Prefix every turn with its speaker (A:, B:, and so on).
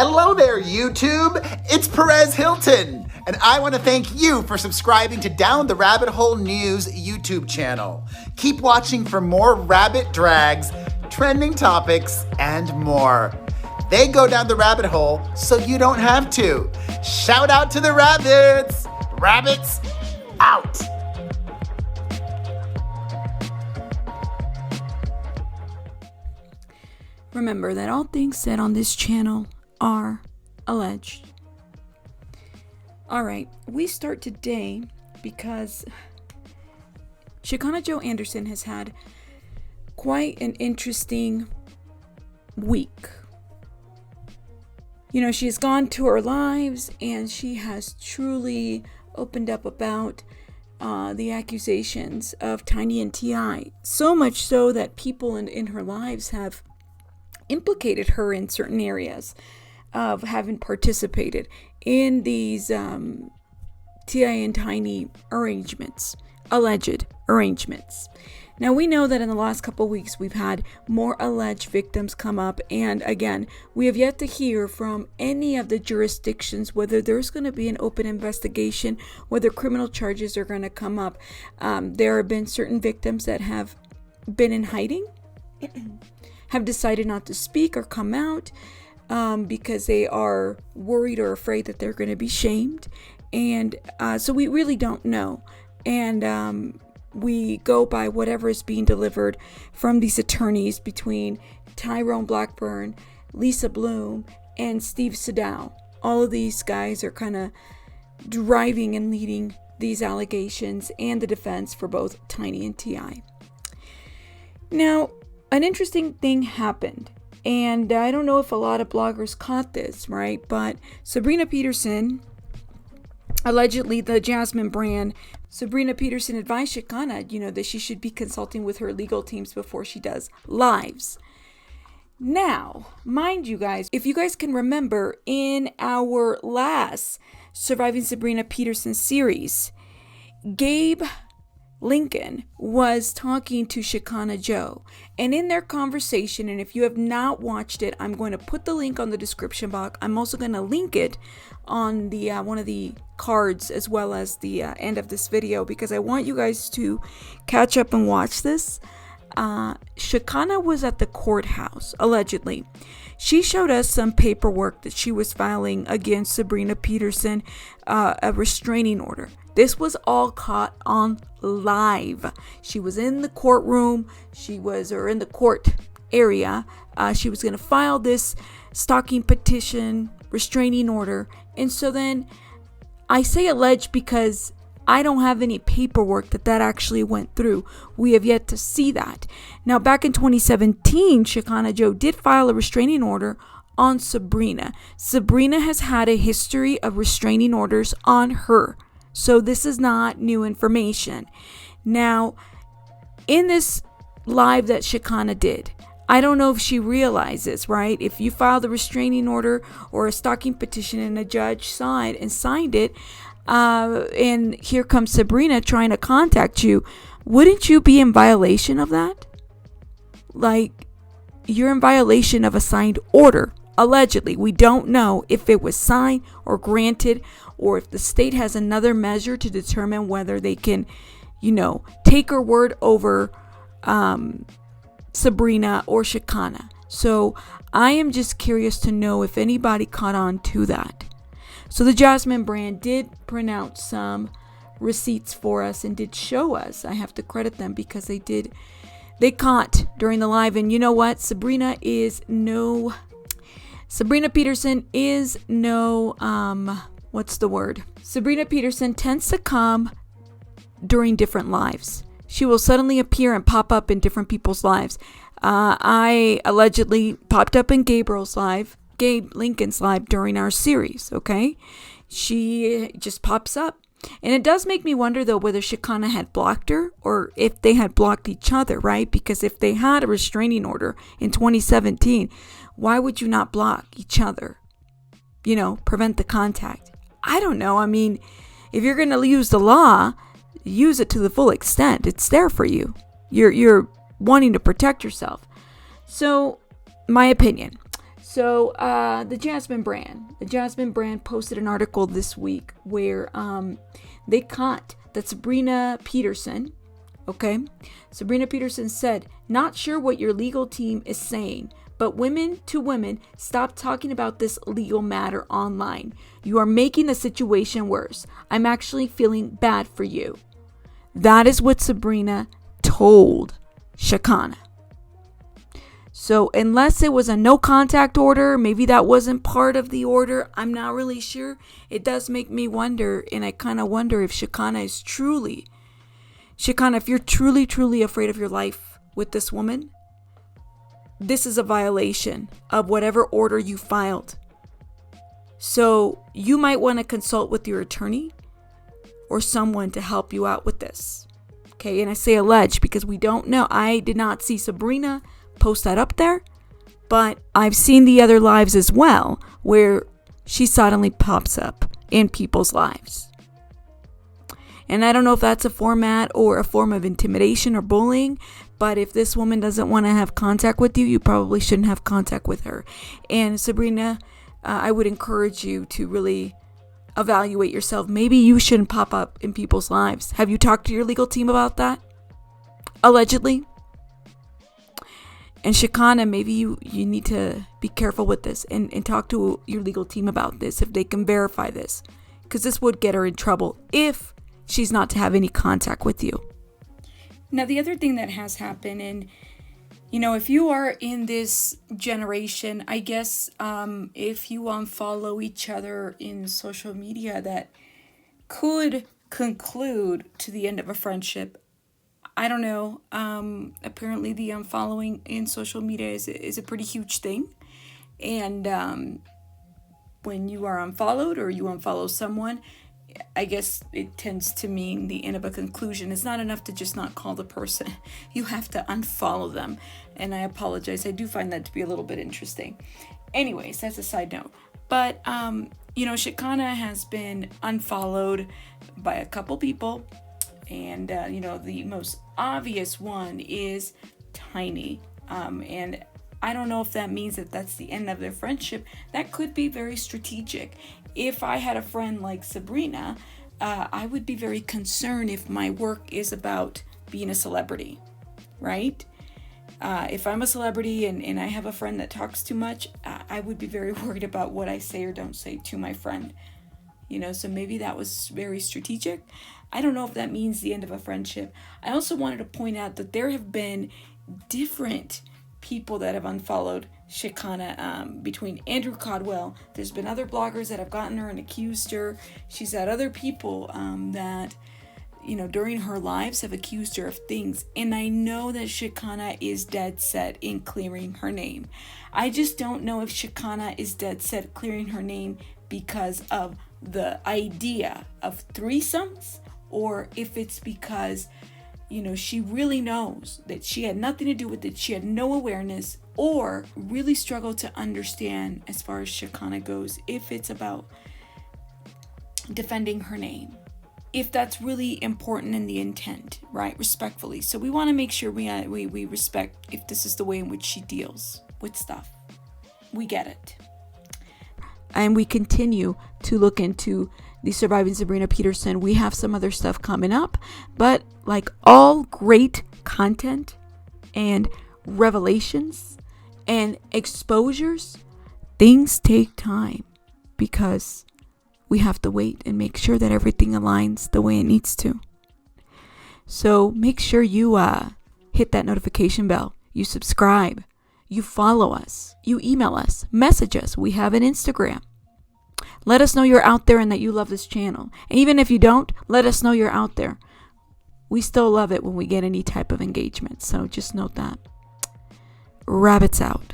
A: Hello there, YouTube. It's Perez Hilton, and I want to thank you for subscribing to Down the Rabbit Hole News YouTube channel. Keep watching for more rabbit drags, trending topics, and more. They go down the rabbit hole so you don't have to. Shout out to the rabbits! Rabbits out!
B: Remember that all things said on this channel are alleged. Alright, we start today because Shekinah Jo Anderson has had quite an interesting week. You know, she's gone to her lives and she has truly opened up about the accusations of Tiny and T.I. So much so that people in her lives have implicated her in certain areas of having participated in these T.I. and Tiny arrangements, alleged arrangements. Now, we know that in the last couple of weeks, we've had more alleged victims come up. And again, we have yet to hear from any of the jurisdictions whether there's going to be an open investigation, whether criminal charges are going to come up. There have been certain victims that have been in hiding, have decided not to speak or come out because they are worried or afraid that they're going to be shamed. And so we really don't know. And we go by whatever is being delivered from these attorneys between Tyrone Blackburn, Lisa Bloom, and Steve Siddall. All of these guys are kind of driving and leading these allegations and the defense for both Tiny and T.I. Now, an interesting thing happened, and I don't know if a lot of bloggers caught this, right? But Sabrina Peterson, allegedly the Jasmine brand, Sabrina Peterson advised Shekinah, that she should be consulting with her legal teams before she does lives. Now, mind you guys, if you guys can remember, in our last Surviving Sabrina Peterson series, Gabe Lincoln was talking to Shekinah Jo, and in their conversation, and if you have not watched it, I'm going to put the link on the description box. I'm also going to link it on the one of the cards as well as the end of this video, because I want you guys to catch up and watch this. Shekinah was at the courthouse, allegedly. She showed us some paperwork that she was filing against Sabrina Peterson, a restraining order. This was all caught on live. She was in the courtroom. Or in the court area. She was going to file this stalking petition, restraining order. And so then I say alleged because I don't have any paperwork that actually went through. We have yet to see that. Now, back in 2017, Shekinah Jo did file a restraining order on Sabrina. Sabrina has had a history of restraining orders on her. So this is not new information. Now, in this live that Shekinah did, I don't know if she realizes, right? If you filed a restraining order or a stalking petition and a judge signed it, and here comes Sabrina trying to contact you, wouldn't you be in violation of that? Like, you're in violation of a signed order. Allegedly, we don't know if it was signed or granted, or if the state has another measure to determine whether they can, take her word over Sabrina or Shekinah. So I am just curious to know if anybody caught on to that. So the Jasmine brand did print out some receipts for us and did show us. I have to credit them because they caught during the live. And you know what? Sabrina Peterson is no, what's the word? Sabrina Peterson tends to come during different lives. She will suddenly appear and pop up in different people's lives. I allegedly popped up in Gabe Lincoln's live during our series, okay? She just pops up. And it does make me wonder, though, whether Shekinah had blocked her or if they had blocked each other, right? Because if they had a restraining order in 2017, why would you not block each other? Prevent the contact. I don't know. I mean, if you're going to use the law, use it to the full extent. It's there for you. You're wanting to protect yourself. So, my opinion. So the Jasmine brand posted an article this week where they caught that Sabrina Peterson. Okay, Sabrina Peterson said, "Not sure what your legal team is saying, but women to women, stop talking about this legal matter online. You are making the situation worse. I'm actually feeling bad for you." That is what Sabrina told Shekinah. So unless it was a no contact order, maybe that wasn't part of the order. I'm not really sure. It does make me wonder, and I kind of wonder if Shekinah, if you're truly afraid of your life with this woman, this is a violation of whatever order you filed. So you might want to consult with your attorney or someone to help you out with this. Okay, and I say alleged because we don't know. I did not see Sabrina post that up there, but I've seen the other lives as well where she suddenly pops up in people's lives. And I don't know if that's a format or a form of intimidation or bullying, but if this woman doesn't want to have contact with you, you probably shouldn't have contact with her. And Sabrina, I would encourage you to really evaluate yourself. Maybe you shouldn't pop up in people's lives. Have you talked to your legal team about that? Allegedly. And Shekinah, maybe you need to be careful with this and talk to your legal team about this if they can verify this. Because this would get her in trouble if she's not to have any contact with you. Now, the other thing that has happened, and if you are in this generation, I guess if you unfollow each other in social media, that could conclude to the end of a friendship. I don't know. Apparently the unfollowing in social media is a pretty huge thing. And when you are unfollowed or you unfollow someone, I guess it tends to mean the end of a conclusion. It's not enough to just not call the person. You have to unfollow them. And I apologize. I do find that to be a little bit interesting. Anyways, that's a side note. But, Shekinah has been unfollowed by a couple people. And, the most obvious one is Tiny. And I don't know if that means that that's the end of their friendship. That could be very strategic. If I had a friend like Sabrina, I would be very concerned if my work is about being a celebrity, right? If I'm a celebrity and I have a friend that talks too much, I would be very worried about what I say or don't say to my friend. So maybe that was very strategic. I don't know if that means the end of a friendship. I also wanted to point out that there have been different people that have unfollowed Shekinah between Andrew Codwell. There's been other bloggers that have gotten her and accused her. She's had other people that, during her lives have accused her of things. And I know that Shekinah is dead set in clearing her name. I just don't know if Shekinah is dead set clearing her name because of the idea of threesomes, or if it's because she really knows that she had nothing to do with it. She had no awareness, or really struggled to understand as far as Shekinah goes, if it's about defending her name, if that's really important in the intent, right? Respectfully. So we want to make sure we respect if this is the way in which she deals with stuff. We get it. And we continue to look into the Surviving Sabrina Peterson. We have some other stuff coming up, but like all great content and revelations and exposures, things take time because we have to wait and make sure that everything aligns the way it needs to. So make sure you hit that notification bell, you subscribe, you follow us, you email us, message us. We have an Instagram. Let us know you're out there and that you love this channel. And even if you don't, let us know you're out there. We still love it when we get any type of engagement. So just note that. Rabbits out.